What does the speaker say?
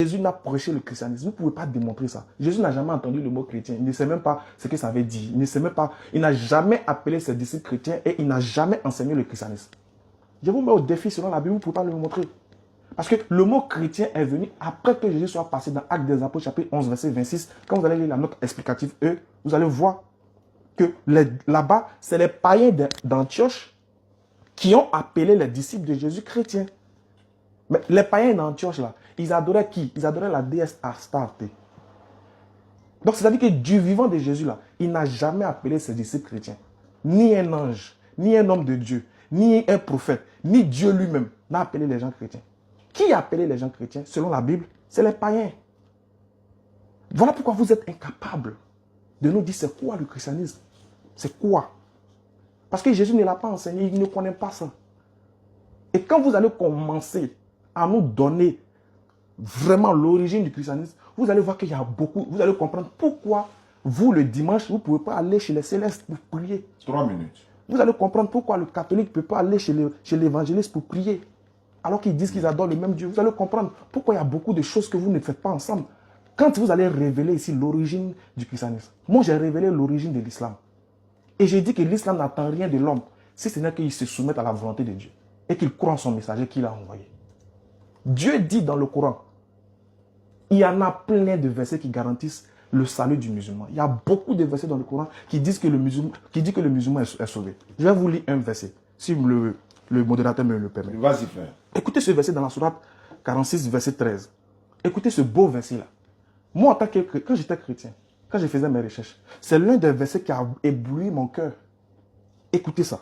Jésus n'a prêché le christianisme. Vous ne pouvez pas démontrer ça. Jésus n'a jamais entendu le mot chrétien. Il ne sait même pas ce que ça veut dire. Il ne sait même pas. Il n'a jamais appelé ses disciples chrétiens et il n'a jamais enseigné le christianisme. Je vous mets au défi selon la Bible, vous ne pouvez pas le montrer. Parce que le mot chrétien est venu après que Jésus soit passé dans Actes des Apôtres, chapitre 11, verset 26. Quand vous allez lire la note explicative E, vous allez voir que là-bas, c'est les païens d'Antioche qui ont appelé les disciples de Jésus chrétiens. Mais les païens d'Antioche, là, ils adoraient qui? Ils adoraient la déesse Astarté. Donc, c'est-à-dire que du vivant de Jésus, là, il n'a jamais appelé ses disciples chrétiens. Ni un ange, ni un homme de Dieu, ni un prophète, ni Dieu lui-même n'a appelé les gens chrétiens. Qui a appelé les gens chrétiens, selon la Bible? C'est les païens. Voilà pourquoi vous êtes incapables de nous dire c'est quoi le christianisme. C'est quoi? Parce que Jésus ne l'a pas enseigné, il ne connaît pas ça. Et quand vous allez commencer à nous donner vraiment l'origine du christianisme, vous allez voir qu'il y a beaucoup, vous allez comprendre pourquoi vous, le dimanche, vous ne pouvez pas aller chez les célestes pour prier. 3 minutes. Vous allez comprendre pourquoi le catholique ne peut pas aller chez l'évangéliste pour prier. Alors qu'ils disent qu'ils adorent le même Dieu. Vous allez comprendre pourquoi il y a beaucoup de choses que vous ne faites pas ensemble. Quand vous allez révéler ici l'origine du christianisme. Moi, j'ai révélé l'origine de l'islam. Et j'ai dit que l'islam n'attend rien de l'homme, si ce n'est qu'il se soumette à la volonté de Dieu. Et qu'il croit en son messager qu'il a envoyé. Dieu dit dans le Coran, il y en a plein de versets qui garantissent le salut du musulman. Il y a beaucoup de versets dans le Coran qui disent que le musulman est sauvé. Je vais vous lire un verset, si le modérateur me le permet. Vas-y, frère. Écoutez ce verset dans la sourate 46, verset 13. Écoutez ce beau verset-là. Moi, en tant que quand j'étais chrétien, quand je faisais mes recherches, c'est l'un des versets qui a ébloui mon cœur. Écoutez ça.